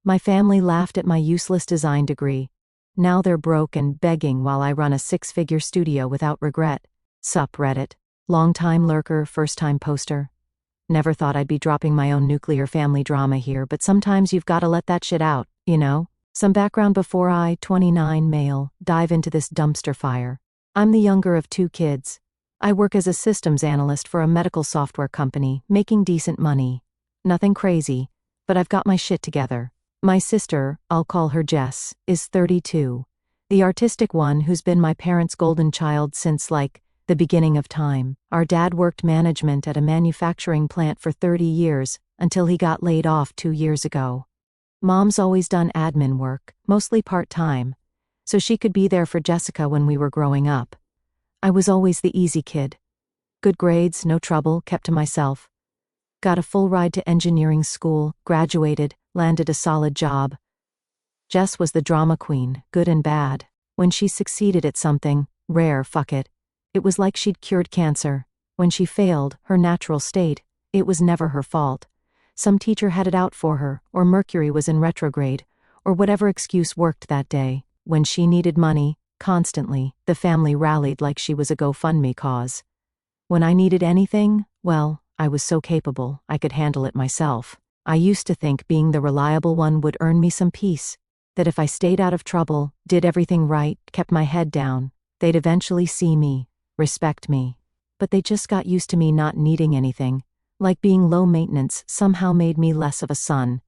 My family laughed at my useless design degree. Now they're broke and begging while I run a six-figure studio without regret. Sup, Reddit. Long-time lurker, first-time poster. Never thought I'd be dropping my own nuclear family drama here, but sometimes you've gotta let that shit out, you know? Some background before I, 29 male, dive into this dumpster fire. I'm the younger of two kids. I work as a systems analyst for a medical software company, making decent money. Nothing crazy, but I've got my shit together. My sister, I'll call her Jess, is 32. The artistic one who's been my parents' golden child since, like, the beginning of time. Our dad worked management at a manufacturing plant for 30 years, until he got laid off 2 years ago. Mom's always done admin work, mostly part-time, so she could be there for Jessica when we were growing up. I was always the easy kid. Good grades, no trouble, kept to myself. Got a full ride to engineering school, graduated, landed a solid job. Jess was the drama queen, good and bad. When she succeeded at something, rare, fuck it. It was like she'd cured cancer. When she failed, her natural state, it was never her fault. Some teacher had it out for her, or Mercury was in retrograde, or whatever excuse worked that day. When she needed money, constantly, the family rallied like she was a GoFundMe cause. When I needed anything, well, I was so capable, I could handle it myself. I used to think being the reliable one would earn me some peace, that if I stayed out of trouble, did everything right, kept my head down, they'd eventually see me, respect me. But they just got used to me not needing anything. Like being low maintenance somehow made me less of a son.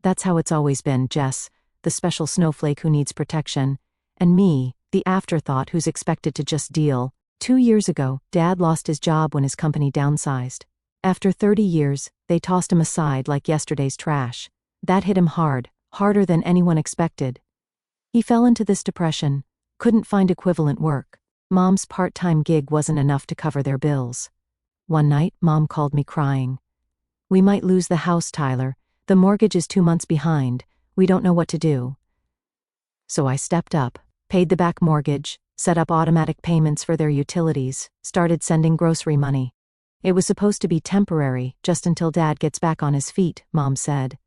That's how it's always been, Jess, the special snowflake who needs protection, and me, the afterthought who's expected to just deal. 2 years ago, Dad lost his job when his company downsized. After 30 years, they tossed him aside like yesterday's trash. That hit him hard, harder than anyone expected. He fell into this depression, couldn't find equivalent work. Mom's part-time gig wasn't enough to cover their bills. One night, Mom called me crying. "We might lose the house, Tyler. The mortgage is 2 months behind. We don't know what to do." So I stepped up, paid the back mortgage, set up automatic payments for their utilities, started sending grocery money. It was supposed to be temporary, just until Dad gets back on his feet, Mom said.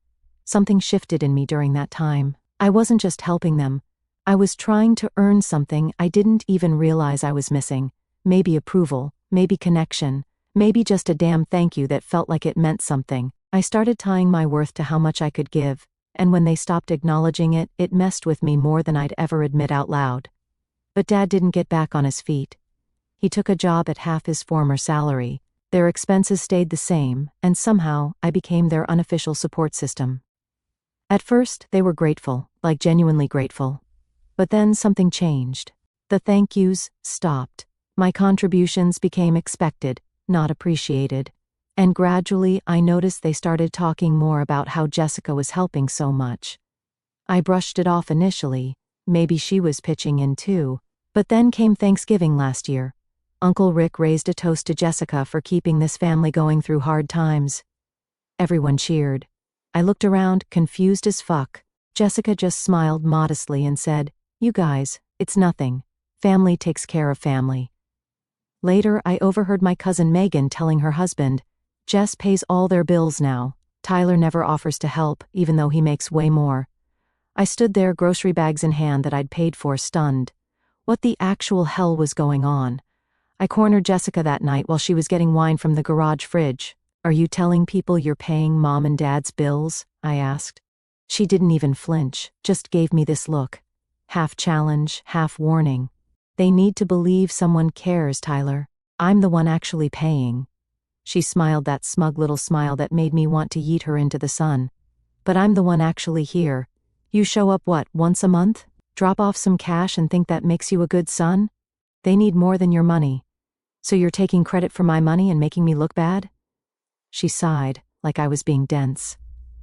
Something shifted in me during that time. I wasn't just helping them. I was trying to earn something I didn't even realize I was missing. Maybe approval, maybe connection. Maybe just a damn thank you that felt like it meant something. I started tying my worth to how much I could give, and when they stopped acknowledging it, it messed with me more than I'd ever admit out loud. But Dad didn't get back on his feet. He took a job at half his former salary. Their expenses stayed the same, and somehow I became their unofficial support system. At first, they were grateful, like genuinely grateful. But then something changed. The thank yous stopped. My contributions became expected, not appreciated. And gradually I noticed they started talking more about how Jessica was helping so much. I brushed it off initially, maybe she was pitching in too. But then came Thanksgiving last year. Uncle Rick raised a toast to Jessica for keeping this family going through hard times. Everyone cheered. I looked around, confused as fuck. Jessica just smiled modestly and said, "You guys, it's nothing. Family takes care of family." Later, I overheard my cousin Megan telling her husband, "Jess pays all their bills now. Tyler never offers to help, even though he makes way more." I stood there, grocery bags in hand that I'd paid for, stunned. What the actual hell was going on? I cornered Jessica that night while she was getting wine from the garage fridge. "Are you telling people you're paying Mom and Dad's bills?" I asked. She didn't even flinch, just gave me this look. Half challenge, half warning. "They need to believe someone cares, Tyler. I'm the one actually paying." She smiled that smug little smile that made me want to yeet her into the sun. "But I'm the one actually here. You show up what, once a month? Drop off some cash and think that makes you a good son? They need more than your money. So you're taking credit for my money and making me look bad?" She sighed, like I was being dense.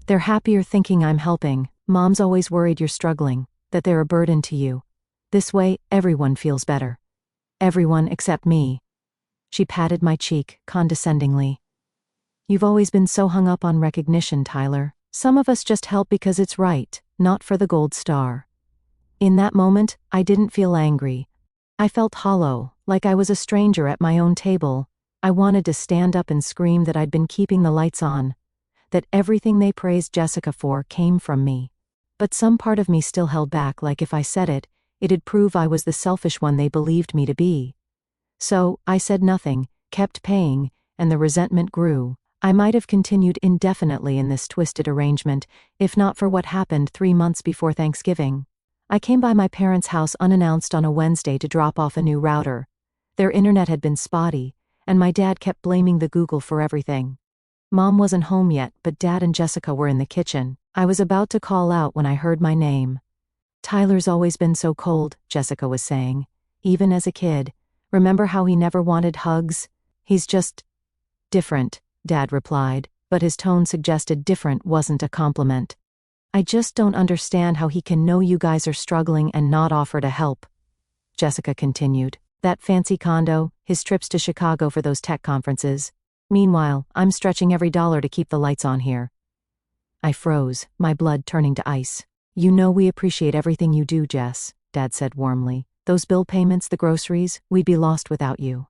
"They're happier thinking I'm helping. Mom's always worried you're struggling, that they're a burden to you. This way, everyone feels better. Everyone except me." She patted my cheek, condescendingly. "You've always been so hung up on recognition, Tyler. Some of us just help because it's right, not for the gold star." In that moment, I didn't feel angry. I felt hollow, like I was a stranger at my own table. I wanted to stand up and scream that I'd been keeping the lights on, that everything they praised Jessica for came from me. But some part of me still held back, like if I said it, it'd prove I was the selfish one they believed me to be. So, I said nothing, kept paying, and the resentment grew. I might have continued indefinitely in this twisted arrangement, if not for what happened 3 months before Thanksgiving. I came by my parents' house unannounced on a Wednesday to drop off a new router. Their internet had been spotty, and my dad kept blaming the Google for everything. Mom wasn't home yet, but Dad and Jessica were in the kitchen. I was about to call out when I heard my name. "Tyler's always been so cold," Jessica was saying. "Even as a kid. Remember how he never wanted hugs? He's just different," Dad replied, but his tone suggested different wasn't a compliment. "I just don't understand how he can know you guys are struggling and not offer to help," Jessica continued. "That fancy condo, his trips to Chicago for those tech conferences. Meanwhile, I'm stretching every dollar to keep the lights on here." I froze, my blood turning to ice. "You know we appreciate everything you do, Jess," Dad said warmly. "Those bill payments, the groceries, we'd be lost without you."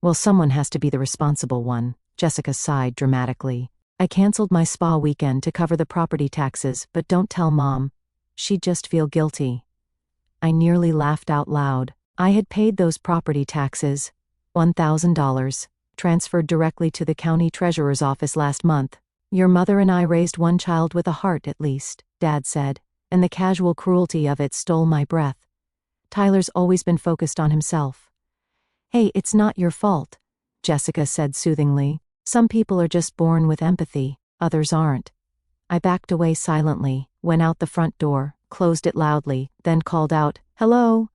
"Well, someone has to be the responsible one," Jessica sighed dramatically. "I canceled my spa weekend to cover the property taxes, but don't tell Mom. She'd just feel guilty." I nearly laughed out loud. I had paid those property taxes, $1,000, transferred directly to the county treasurer's office last month. "Your mother and I raised one child with a heart, at least," Dad said, and the casual cruelty of it stole my breath. "Tyler's always been focused on himself." "Hey, it's not your fault," Jessica said soothingly. "Some people are just born with empathy, others aren't." I backed away silently, went out the front door, closed it loudly, then called out, "Hello?"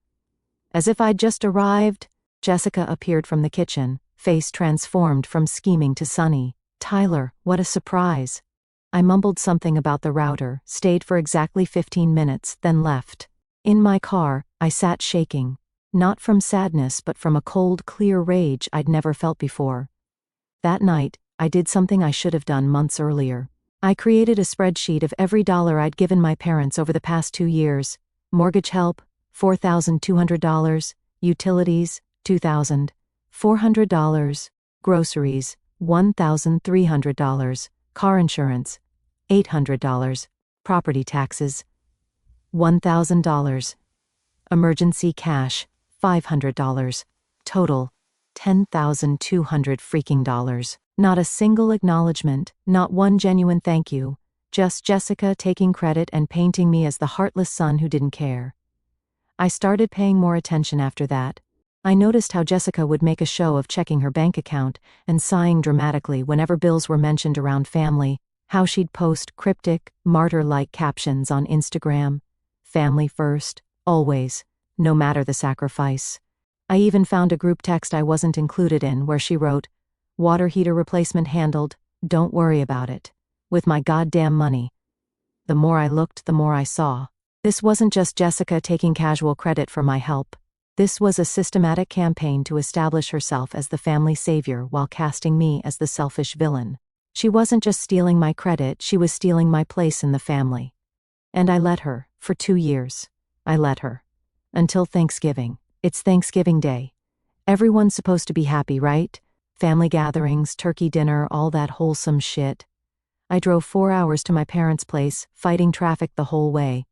As if I'd just arrived, Jessica appeared from the kitchen, face transformed from scheming to sunny. "Tyler, what a surprise." I mumbled something about the router, stayed for exactly 15 minutes, then left. In my car, I sat shaking. Not from sadness but from a cold, clear rage I'd never felt before. That night, I did something I should have done months earlier. I created a spreadsheet of every dollar I'd given my parents over the past 2 years. Mortgage help, $4,200, utilities, $2,400, groceries, $1,300, car insurance, $800, property taxes, $1,000, emergency cash, $500, total, $10,200 freaking dollars. Not a single acknowledgement, not one genuine thank you, just Jessica taking credit and painting me as the heartless son who didn't care. I started paying more attention after that. I noticed how Jessica would make a show of checking her bank account and sighing dramatically whenever bills were mentioned around family, how she'd post cryptic, martyr-like captions on Instagram. "Family first, always, no matter the sacrifice." I even found a group text I wasn't included in where she wrote, "Water heater replacement handled, don't worry about it. With my goddamn money." The more I looked, the more I saw. This wasn't just Jessica taking casual credit for my help. This was a systematic campaign to establish herself as the family savior while casting me as the selfish villain. She wasn't just stealing my credit, she was stealing my place in the family. And I let her, for 2 years. I let her. Until Thanksgiving. It's Thanksgiving Day. Everyone's supposed to be happy, right? Family gatherings, turkey dinner, all that wholesome shit. I drove 4 hours to my parents' place, fighting traffic the whole way.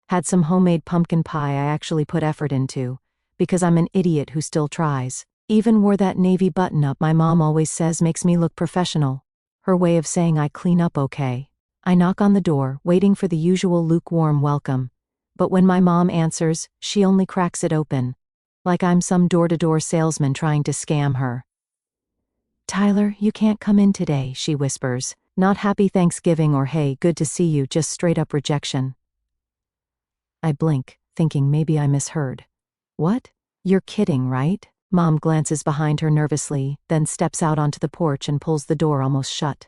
Had some homemade pumpkin pie I actually put effort into, because I'm an idiot who still tries. Even wore that navy button-up my mom always says makes me look professional. Her way of saying I clean up okay. I knock on the door, waiting for the usual lukewarm welcome. But when my mom answers, she only cracks it open. Like I'm some door-to-door salesman trying to scam her. "Tyler, you can't come in today," she whispers. Not happy Thanksgiving or hey, good to see you, just straight-up rejection. I blink, thinking maybe I misheard. "What? You're kidding, right?" Mom glances behind her nervously, then steps out onto the porch and pulls the door almost shut.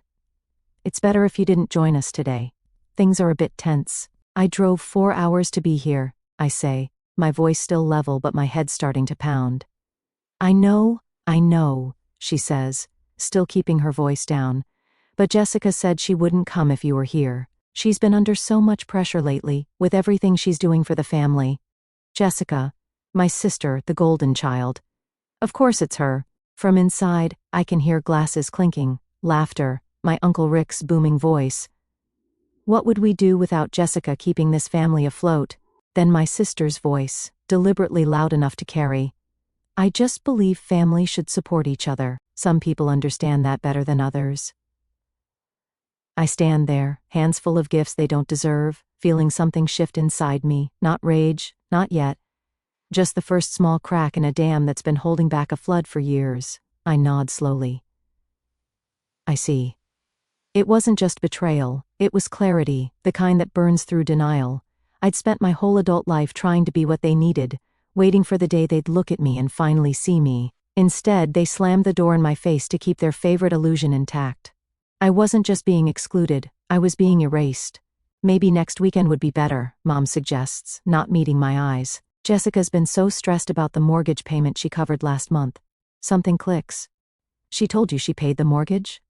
"It's better if you didn't join us today. Things are a bit tense." "I drove 4 hours to be here," I say, my voice still level but my head starting to pound. I know," she says, still keeping her voice down. "But Jessica said she wouldn't come if you were here. She's been under so much pressure lately, with everything she's doing for the family." Jessica, my sister, the golden child. Of course it's her. From inside, I can hear glasses clinking, laughter, my Uncle Rick's booming voice. What would we do without Jessica keeping this family afloat? Then my sister's voice, deliberately loud enough to carry. I just believe family should support each other. Some people understand that better than others. I stand there, hands full of gifts they don't deserve, feeling something shift inside me, not rage, not yet. Just the first small crack in a dam that's been holding back a flood for years. I nod slowly. I see. It wasn't just betrayal, it was clarity, the kind that burns through denial. I'd spent my whole adult life trying to be what they needed, waiting for the day they'd look at me and finally see me. Instead, they slammed the door in my face to keep their favorite illusion intact. I wasn't just being excluded, I was being erased. Maybe next weekend would be better, Mom suggests, not meeting my eyes. Jessica's been so stressed about the mortgage payment she covered last month. Something clicks. She told you she paid the mortgage?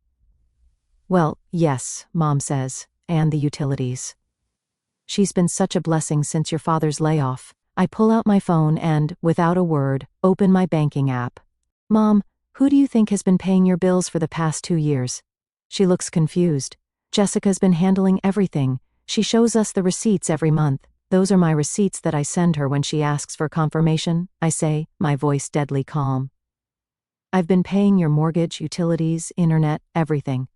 Well, yes, Mom says, and the utilities. She's been such a blessing since your father's layoff. I pull out my phone and, without a word, open my banking app. Mom, who do you think has been paying your bills for the past 2 years? She looks confused. Jessica's been handling everything. She shows us the receipts every month. Those are my receipts that I send her when she asks for confirmation, I say, my voice deadly calm. I've been paying your mortgage, utilities, internet, everything.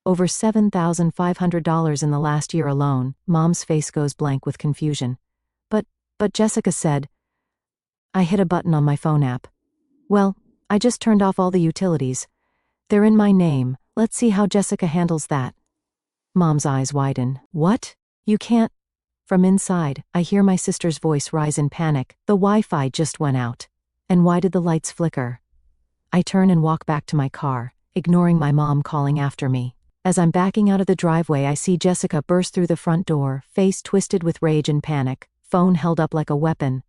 Over $7,500 in the last year alone. Mom's face goes blank with confusion. But Jessica said. I hit a button on my phone app. Well, I just turned off all the utilities. They're in my name. Let's see how Jessica handles that. Mom's eyes widen. What? You can't. From inside, I hear my sister's voice rise in panic. The Wi-Fi just went out. And why did the lights flicker? I turn and walk back to my car, ignoring my mom calling after me. As I'm backing out of the driveway, I see Jessica burst through the front door, face twisted with rage and panic, phone held up like a weapon.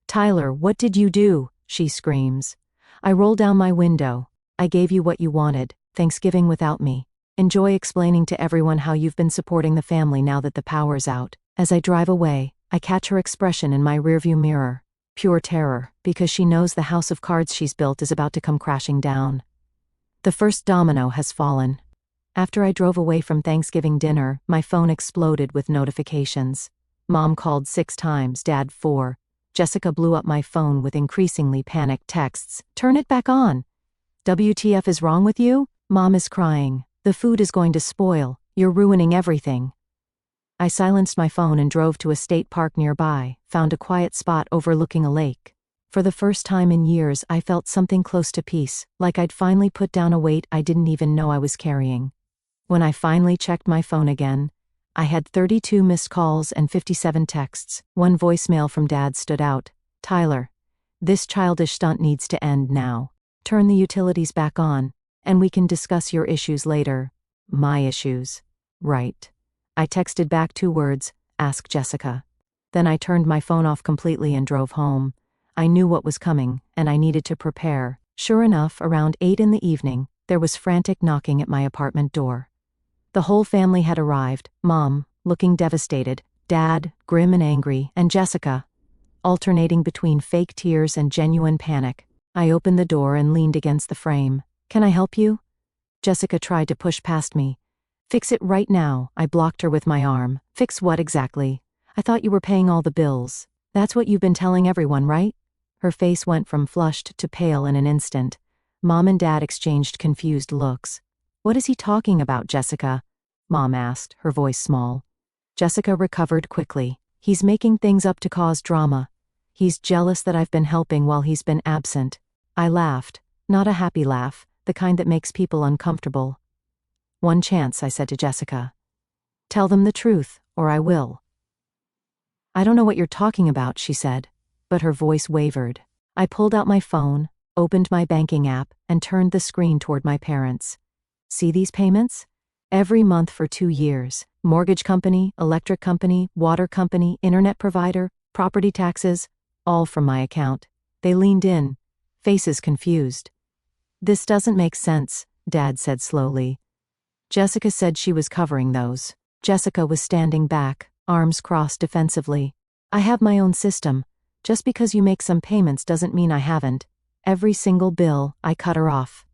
Tyler, what did you do? She screams. I roll down my window. I gave you what you wanted, Thanksgiving without me. Enjoy explaining to everyone how you've been supporting the family now that the power's out. As I drive away, I catch her expression in my rearview mirror. Pure terror, because she knows the house of cards she's built is about to come crashing down. The first domino has fallen. After I drove away from Thanksgiving dinner, my phone exploded with notifications. Mom called 6 times, Dad 4. Jessica blew up my phone with increasingly panicked texts. Turn it back on. WTF is wrong with you? Mom is crying. The food is going to spoil. You're ruining everything. I silenced my phone and drove to a state park nearby, found a quiet spot overlooking a lake. For the first time in years, I felt something close to peace, like I'd finally put down a weight I didn't even know I was carrying. When I finally checked my phone again, I had 32 missed calls and 57 texts. One voicemail from Dad stood out. Tyler, this childish stunt needs to end now. Turn the utilities back on, and we can discuss your issues later. My issues. Right. I texted back 2 words, ask Jessica. Then I turned my phone off completely and drove home. I knew what was coming, and I needed to prepare. Sure enough, around 8 in the evening, there was frantic knocking at my apartment door. The whole family had arrived, Mom, looking devastated, Dad, grim and angry, and Jessica, alternating between fake tears and genuine panic. I opened the door and leaned against the frame. Can I help you? Jessica tried to push past me. Fix it right now, I blocked her with my arm. Fix what exactly? I thought you were paying all the bills. That's what you've been telling everyone, right? Her face went from flushed to pale in an instant. Mom and Dad exchanged confused looks. What is he talking about, Jessica? Mom asked, her voice small. Jessica recovered quickly. He's making things up to cause drama. He's jealous that I've been helping while he's been absent. I laughed, not a happy laugh, the kind that makes people uncomfortable. One chance, I said to Jessica. Tell them the truth, or I will. I don't know what you're talking about, she said, but her voice wavered. I pulled out my phone, opened my banking app, and turned the screen toward my parents. See these payments? Every month for 2 years. Mortgage company, electric company, water company, internet provider, property taxes, all from my account. They leaned in, faces confused. This doesn't make sense, Dad said slowly. Jessica said she was covering those. Jessica was standing back, arms crossed defensively. I have my own system. Just because you make some payments doesn't mean I haven't. Every single bill, I cut her off.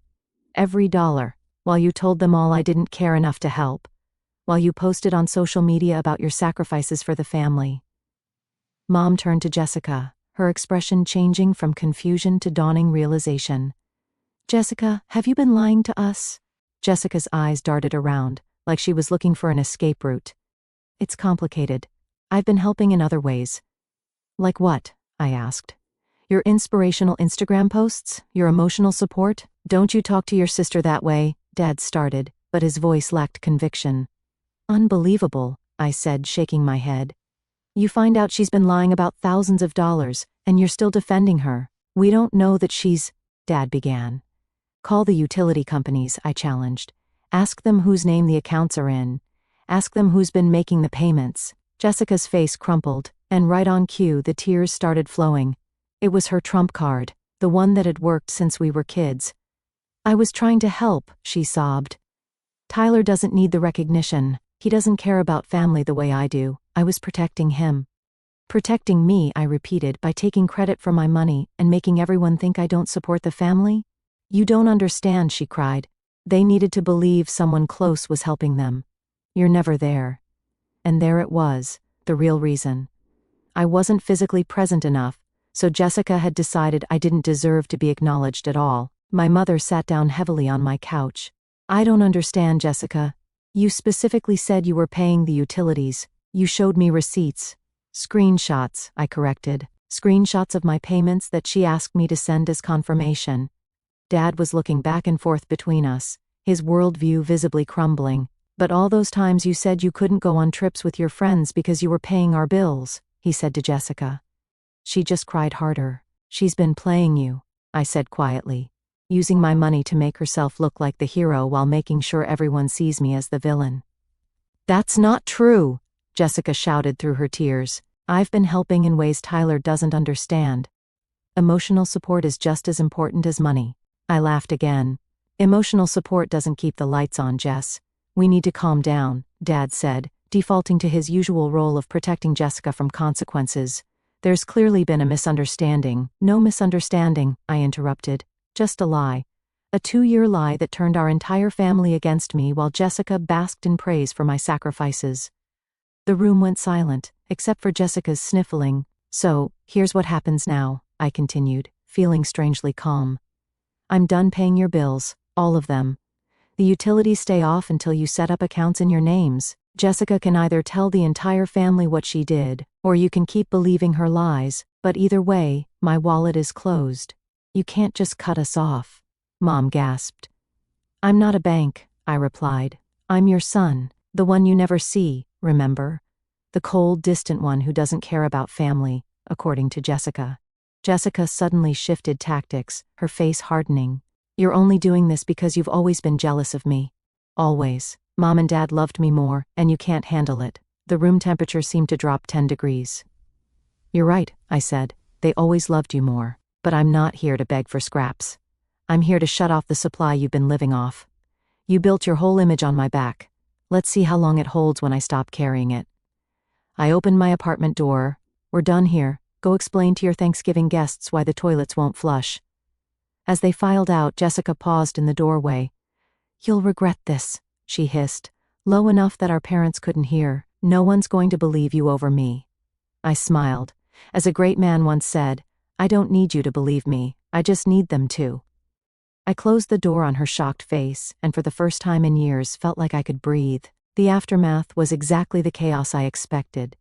Every dollar. While you told them all I didn't care enough to help. while you posted on social media about your sacrifices for the family. Mom turned to Jessica, her expression changing from confusion to dawning realization. Jessica, have you been lying to us? Jessica's eyes darted around, like she was looking for an escape route. It's complicated. I've been helping in other ways. Like what? I asked. Your inspirational Instagram posts? Your emotional support? Don't you talk to your sister that way? Dad started, but his voice lacked conviction. Unbelievable, I said, shaking my head. You find out she's been lying about thousands of dollars, and you're still defending her. We don't know that she's... Dad began. Call the utility companies, I challenged. Ask them whose name the accounts are in. Ask them who's been making the payments. Jessica's face crumpled, and right on cue the tears started flowing. It was her trump card, the one that had worked since we were kids. I was trying to help, she sobbed. Tyler doesn't need the recognition. He doesn't care about family the way I do. I was protecting him. Protecting me, I repeated, by taking credit for my money and making everyone think I don't support the family? You don't understand, she cried. They needed to believe someone close was helping them. You're never there. And there it was, the real reason. I wasn't physically present enough, so Jessica had decided I didn't deserve to be acknowledged at all. My mother sat down heavily on my couch. I don't understand, Jessica. You specifically said you were paying the utilities. You showed me receipts. Screenshots, I corrected. Screenshots of my payments that she asked me to send as confirmation. Dad was looking back and forth between us, his worldview visibly crumbling. But all those times you said you couldn't go on trips with your friends because you were paying our bills, he said to Jessica. She just cried harder. She's been playing you, I said quietly, using my money to make herself look like the hero while making sure everyone sees me as the villain. That's not true, Jessica shouted through her tears. I've been helping in ways Tyler doesn't understand. Emotional support is just as important as money. I laughed again. Emotional support doesn't keep the lights on, Jess. We need to calm down, Dad said, defaulting to his usual role of protecting Jessica from consequences. There's clearly been a misunderstanding. No misunderstanding, I interrupted. Just a lie. A 2-year lie that turned our entire family against me while Jessica basked in praise for my sacrifices. The room went silent, except for Jessica's sniffling. So, here's what happens now, I continued, feeling strangely calm. I'm done paying your bills, all of them. The utilities stay off until you set up accounts in your names. Jessica can either tell the entire family what she did, or you can keep believing her lies, but either way, my wallet is closed. You can't just cut us off. Mom gasped. I'm not a bank, I replied. I'm your son, the one you never see, remember? The cold, distant one who doesn't care about family, according to Jessica. Jessica suddenly shifted tactics, her face hardening. You're only doing this because you've always been jealous of me. Always. Mom and Dad loved me more, and you can't handle it. The room temperature seemed to drop 10 degrees. You're right, I said. They always loved you more. But I'm not here to beg for scraps. I'm here to shut off the supply you've been living off. You built your whole image on my back. Let's see how long it holds when I stop carrying it. I opened my apartment door. We're done here. Go explain to your Thanksgiving guests why the toilets won't flush. As they filed out, Jessica paused in the doorway. You'll regret this, she hissed, low enough that our parents couldn't hear. No one's going to believe you over me. I smiled. As a great man once said, I don't need you to believe me, I just need them to. I closed the door on her shocked face, and for the first time in years felt like I could breathe. The aftermath was exactly the chaos I expected.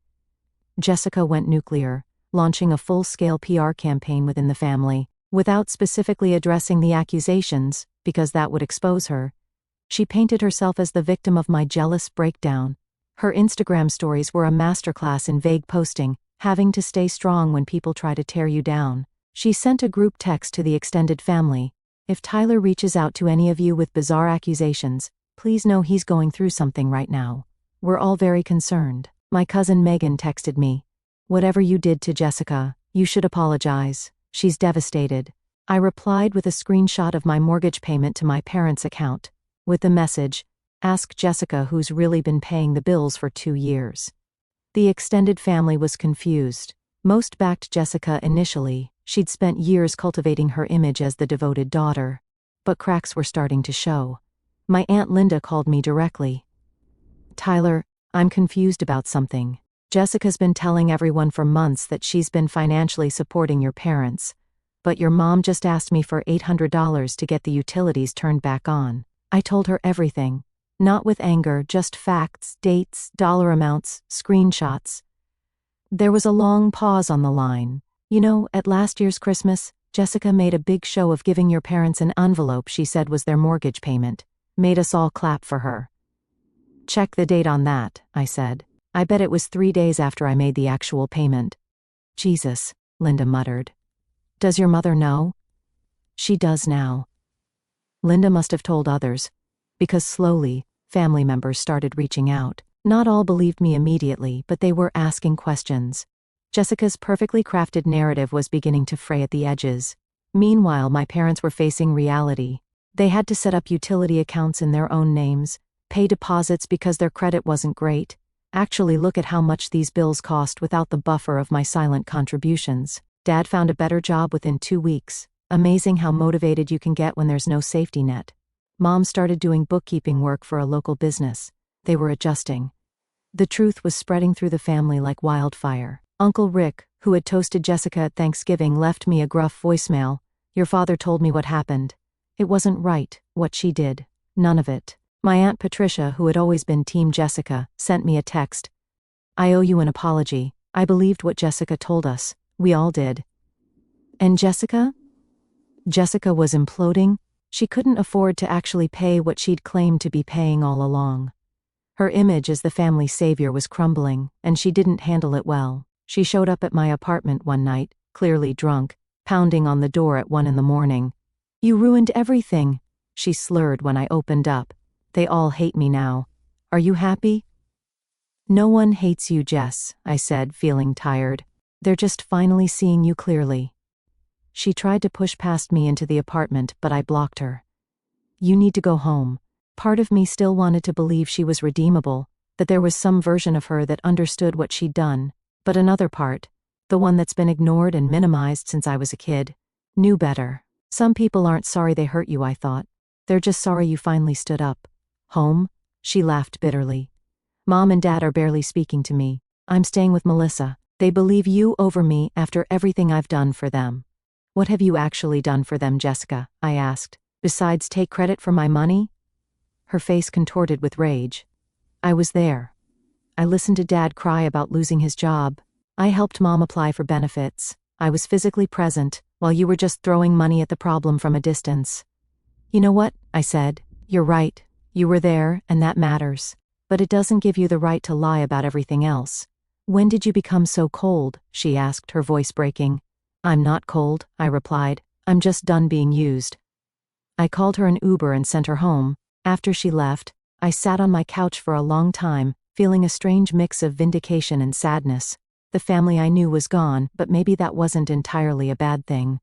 Jessica went nuclear, launching a full-scale PR campaign within the family, without specifically addressing the accusations, because that would expose her. She painted herself as the victim of my jealous breakdown. Her Instagram stories were a masterclass in vague posting, having to stay strong when people try to tear you down. She sent a group text to the extended family. If Tyler reaches out to any of you with bizarre accusations, please know he's going through something right now. We're all very concerned. My cousin Megan texted me. Whatever you did to Jessica, you should apologize. She's devastated. I replied with a screenshot of my mortgage payment to my parents' account, with the message, ask Jessica who's really been paying the bills for 2 years. The extended family was confused. Most backed Jessica initially. She'd spent years cultivating her image as the devoted daughter. But cracks were starting to show. My Aunt Linda called me directly. Tyler, I'm confused about something. Jessica's been telling everyone for months that she's been financially supporting your parents. But your mom just asked me for $800 to get the utilities turned back on. I told her everything. Not with anger, just facts, dates, dollar amounts, screenshots. There was a long pause on the line. You know, at last year's Christmas, Jessica made a big show of giving your parents an envelope she said was their mortgage payment. Made us all clap for her. Check the date on that, I said. I bet it was 3 days after I made the actual payment. Jesus, Linda muttered. Does your mother know? She does now. Linda must have told others, because slowly, family members started reaching out. Not all believed me immediately, but they were asking questions. Jessica's perfectly crafted narrative was beginning to fray at the edges. Meanwhile, my parents were facing reality. They had to set up utility accounts in their own names, pay deposits because their credit wasn't great. Actually, look at how much these bills cost without the buffer of my silent contributions. Dad found a better job within 2 weeks. Amazing how motivated you can get when there's no safety net. Mom started doing bookkeeping work for a local business. They were adjusting. The truth was spreading through the family like wildfire. Uncle Rick, who had toasted Jessica at Thanksgiving, left me a gruff voicemail. Your father told me what happened. It wasn't right, what she did. None of it. My Aunt Patricia, who had always been Team Jessica, sent me a text. I owe you an apology. I believed what Jessica told us. We all did. And Jessica? Jessica was imploding. She couldn't afford to actually pay what she'd claimed to be paying all along. Her image as the family savior was crumbling, and she didn't handle it well. She showed up at my apartment one night, clearly drunk, pounding on the door at 1 a.m. You ruined everything, she slurred when I opened up. They all hate me now. Are you happy? No one hates you, Jess, I said, feeling tired. They're just finally seeing you clearly. She tried to push past me into the apartment, but I blocked her. You need to go home. Part of me still wanted to believe she was redeemable, that there was some version of her that understood what she'd done, but another part, the one that's been ignored and minimized since I was a kid, knew better. Some people aren't sorry they hurt you, I thought. They're just sorry you finally stood up. Home? She laughed bitterly. Mom and Dad are barely speaking to me. I'm staying with Melissa. They believe you over me after everything I've done for them. What have you actually done for them, Jessica? I asked. Besides take credit for my money? Her face contorted with rage. I was there. I listened to Dad cry about losing his job. I helped Mom apply for benefits. I was physically present, while you were just throwing money at the problem from a distance. You know what? I said. You're right. You were there, and that matters. But it doesn't give you the right to lie about everything else. When did you become so cold? She asked, her voice breaking. I'm not cold, I replied. I'm just done being used. I called her an Uber and sent her home. After she left, I sat on my couch for a long time, feeling a strange mix of vindication and sadness. The family I knew was gone, but maybe that wasn't entirely a bad thing.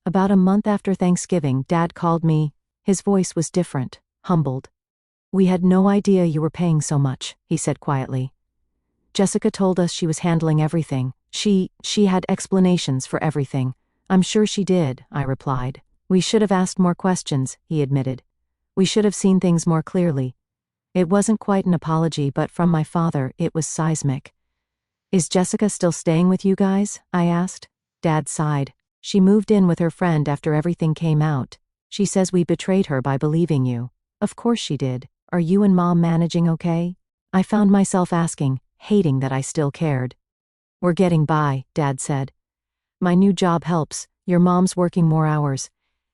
About a month after Thanksgiving, Dad called me. His voice was different, humbled. We had no idea you were paying so much, he said quietly. Jessica told us she was handling everything. She had explanations for everything. I'm sure she did, I replied. We should have asked more questions, he admitted. We should have seen things more clearly. It wasn't quite an apology, but from my father, it was seismic. Is Jessica still staying with you guys? I asked. Dad sighed. She moved in with her friend after everything came out. She says we betrayed her by believing you. Of course she did. Are you and Mom managing okay? I found myself asking, hating that I still cared. We're getting by, Dad said. My new job helps. Your mom's working more hours.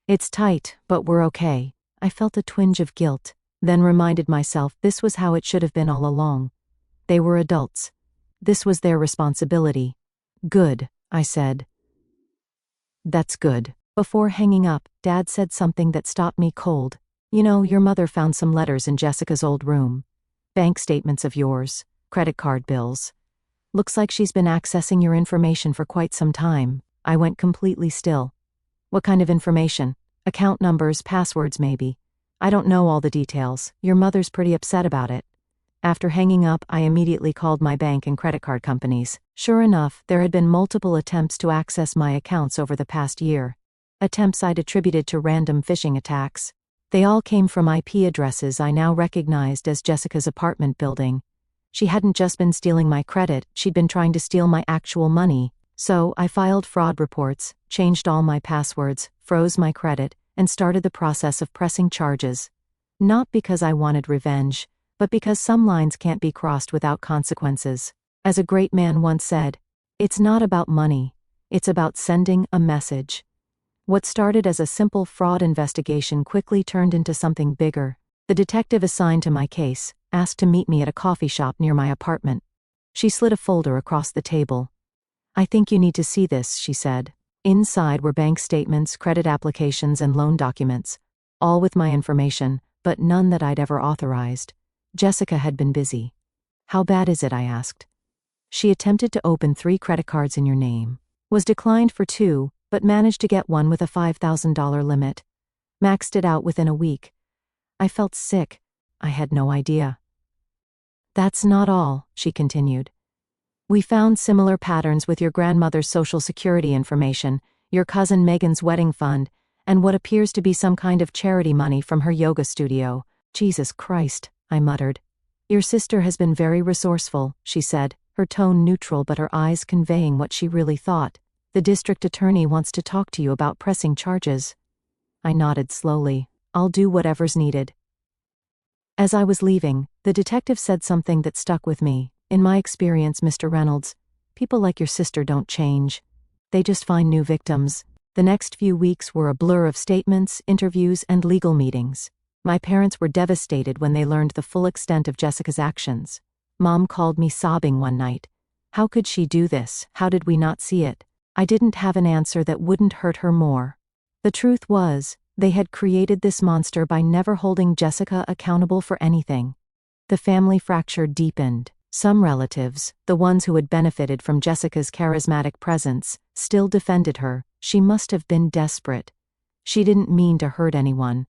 It's tight, but we're okay. I felt a twinge of guilt, then reminded myself this was how it should have been all along. They were adults. This was their responsibility. Good, I said. That's good. Before hanging up, Dad said something that stopped me cold. You know, your mother found some letters in Jessica's old room. Bank statements of yours, credit card bills. Looks like she's been accessing your information for quite some time. I went completely still. What kind of information? Account numbers, passwords maybe. I don't know all the details. Your mother's pretty upset about it. After hanging up, I immediately called my bank and credit card companies. Sure enough, there had been multiple attempts to access my accounts over the past year. Attempts I'd attributed to random phishing attacks. They all came from IP addresses I now recognized as Jessica's apartment building. She hadn't just been stealing my credit, she'd been trying to steal my actual money. So I filed fraud reports, changed all my passwords, froze my credit, and started the process of pressing charges. Not because I wanted revenge, but because some lines can't be crossed without consequences. As a great man once said, it's not about money, it's about sending a message. What started as a simple fraud investigation quickly turned into something bigger. The detective assigned to my case asked to meet me at a coffee shop near my apartment. She slid a folder across the table. "I think you need to see this," she said. Inside were bank statements, credit applications, and loan documents, all with my information, but none that I'd ever authorized. Jessica had been busy. "How bad is it?" I asked. "She attempted to open 3 credit cards in your name, was declined for 2, but managed to get one with a $5,000 limit. Maxed it out within a week." I felt sick. I had no idea. "That's not all," she continued. "We found similar patterns with your grandmother's social security information, your cousin Megan's wedding fund, and what appears to be some kind of charity money from her yoga studio." "Jesus Christ," I muttered. "Your sister has been very resourceful," she said, her tone neutral but her eyes conveying what she really thought. "The district attorney wants to talk to you about pressing charges." I nodded slowly. "I'll do whatever's needed." As I was leaving, the detective said something that stuck with me. "In my experience, Mr. Reynolds, people like your sister don't change. They just find new victims." The next few weeks were a blur of statements, interviews, and legal meetings. My parents were devastated when they learned the full extent of Jessica's actions. Mom called me sobbing one night. How could she do this? How did we not see it? I didn't have an answer that wouldn't hurt her more. The truth was, they had created this monster by never holding Jessica accountable for anything. The family fracture deepened. Some relatives, the ones who had benefited from Jessica's charismatic presence, still defended her. She must have been desperate. She didn't mean to hurt anyone.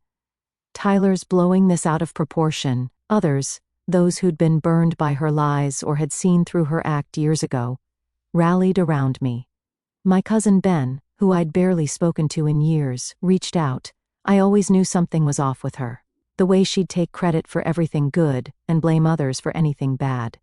Tyler's blowing this out of proportion. Others, those who'd been burned by her lies or had seen through her act years ago, rallied around me. My cousin Ben, who I'd barely spoken to in years, reached out. I always knew something was off with her. The way she'd take credit for everything good and blame others for anything bad.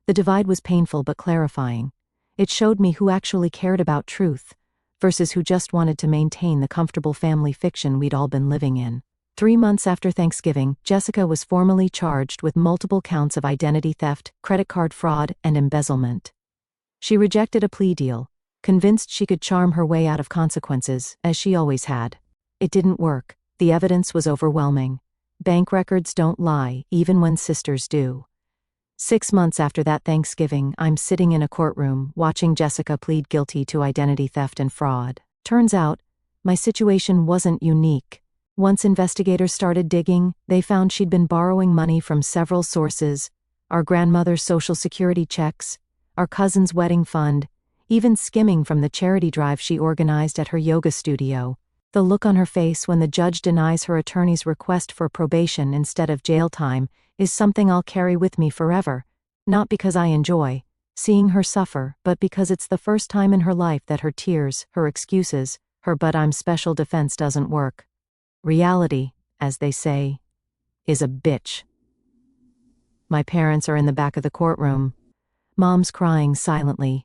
The divide was painful but clarifying. It showed me who actually cared about truth versus who just wanted to maintain the comfortable family fiction we'd all been living in. 3 months after Thanksgiving, Jessica was formally charged with multiple counts of identity theft, credit card fraud, and embezzlement. She rejected a plea deal, convinced she could charm her way out of consequences, as she always had. It didn't work. The evidence was overwhelming. Bank records don't lie, even when sisters do. 6 months after that Thanksgiving, I'm sitting in a courtroom, watching Jessica plead guilty to identity theft and fraud. Turns out, my situation wasn't unique. Once investigators started digging, they found she'd been borrowing money from several sources: our grandmother's social security checks, our cousin's wedding fund, even skimming from the charity drive she organized at her yoga studio. The look on her face when the judge denies her attorney's request for probation instead of jail time is something I'll carry with me forever, not because I enjoy seeing her suffer, but because it's the first time in her life that her tears, her excuses, her "but I'm special" defense doesn't work. Reality, as they say, is a bitch. My parents are in the back of the courtroom. Mom's crying silently.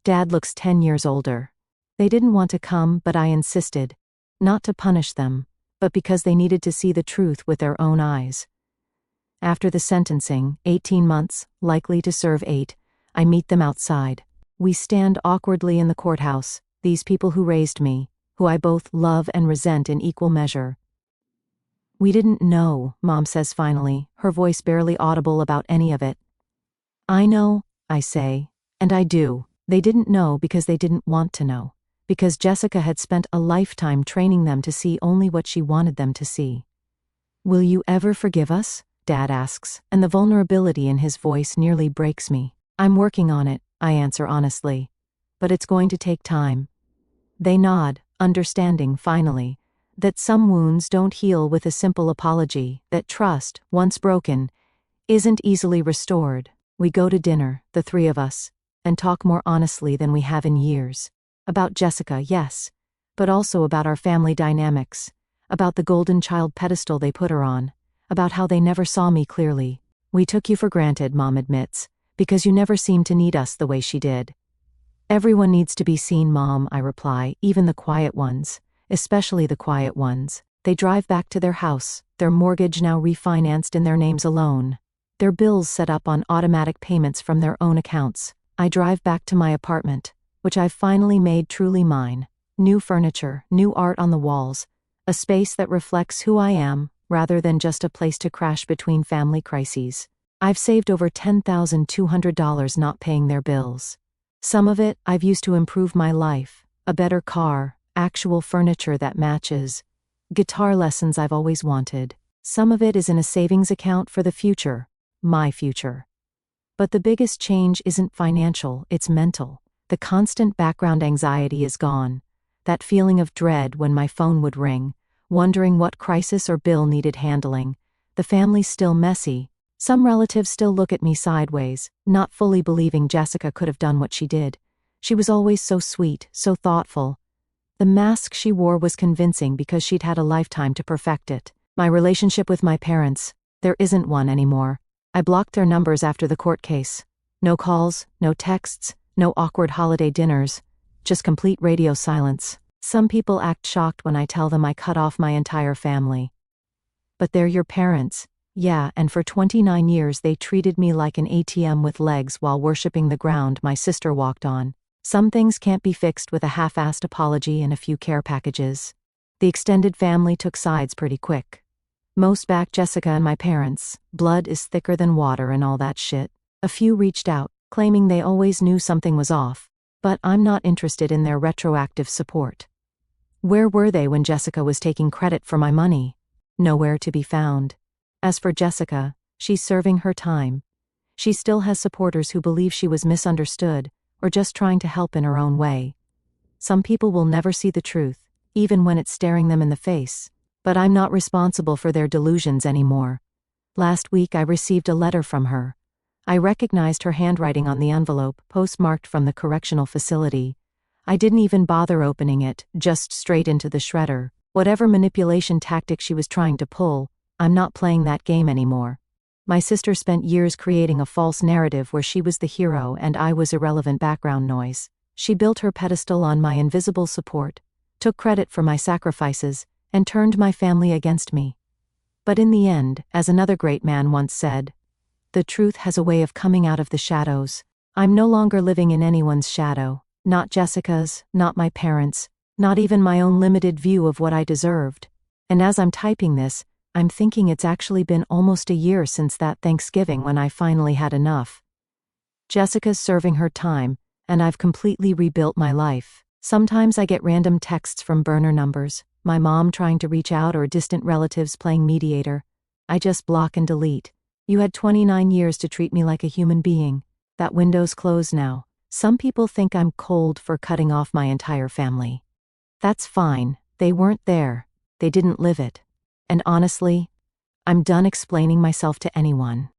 Dad looks 10 years older. They didn't want to come, but I insisted. Not to punish them, but because they needed to see the truth with their own eyes. After the sentencing, 18 months, likely to serve 8, I meet them outside. We stand awkwardly in the courthouse, these people who raised me, who I both love and resent in equal measure. "We didn't know," Mom says finally, her voice barely audible about any of it. "I know," I say, and I do. They didn't know because they didn't want to know. Because Jessica had spent a lifetime training them to see only what she wanted them to see. "Will you ever forgive us?" Dad asks, and the vulnerability in his voice nearly breaks me. "I'm working on it," I answer honestly. "But it's going to take time." They nod, understanding finally that some wounds don't heal with a simple apology, that trust, once broken, isn't easily restored. We go to dinner, the 3 of us, and talk more honestly than we have in years. About Jessica, yes, but also about our family dynamics, about the golden child pedestal they put her on, about how they never saw me clearly. We took you for granted, Mom admits, because you never seemed to need us the way she did. Everyone needs to be seen, Mom, I reply, even the quiet ones, especially the quiet ones. They drive back to their house, their mortgage now refinanced in their names alone. Their bills set up on automatic payments from their own accounts. I drive back to my apartment, which I've finally made truly mine. New furniture, new art on the walls, a space that reflects who I am, rather than just a place to crash between family crises. I've saved over $10,200 not paying their bills. Some of it I've used to improve my life, a better car, actual furniture that matches, guitar lessons I've always wanted. Some of it is in a savings account for the future, my future. But the biggest change isn't financial, it's mental. The constant background anxiety is gone. That feeling of dread when my phone would ring, wondering what crisis or bill needed handling. The family's still messy. Some relatives still look at me sideways, not fully believing Jessica could have done what she did. She was always so sweet, so thoughtful. The mask she wore was convincing because she'd had a lifetime to perfect it. My relationship with my parents, there isn't one anymore. I blocked their numbers after the court case. No calls, no texts, no awkward holiday dinners. Just complete radio silence. Some people act shocked when I tell them I cut off my entire family. But they're your parents. Yeah, and for 29 years they treated me like an ATM with legs while worshipping the ground my sister walked on. Some things can't be fixed with a half-assed apology and a few care packages. The extended family took sides pretty quick. Most backed Jessica and my parents. Blood is thicker than water and all that shit. A few reached out, claiming they always knew something was off. But I'm not interested in their retroactive support. Where were they when Jessica was taking credit for my money? Nowhere to be found. As for Jessica, she's serving her time. She still has supporters who believe she was misunderstood, or just trying to help in her own way. Some people will never see the truth, even when it's staring them in the face. But I'm not responsible for their delusions anymore. Last week I received a letter from her. I recognized her handwriting on the envelope, postmarked from the correctional facility. I didn't even bother opening it, just straight into the shredder. Whatever manipulation tactic she was trying to pull, I'm not playing that game anymore. My sister spent years creating a false narrative where she was the hero and I was irrelevant background noise. She built her pedestal on my invisible support, took credit for my sacrifices, and turned my family against me. But in the end, as another great man once said, the truth has a way of coming out of the shadows. I'm no longer living in anyone's shadow, not Jessica's, not my parents', not even my own limited view of what I deserved. And as I'm typing this, I'm thinking it's actually been almost a year since that Thanksgiving when I finally had enough. Jessica's serving her time, and I've completely rebuilt my life. Sometimes I get random texts from burner numbers, my mom trying to reach out or distant relatives playing mediator. I just block and delete. You had 29 years to treat me like a human being. That window's closed now. Some people think I'm cold for cutting off my entire family. That's fine. They weren't there. They didn't live it. And honestly, I'm done explaining myself to anyone.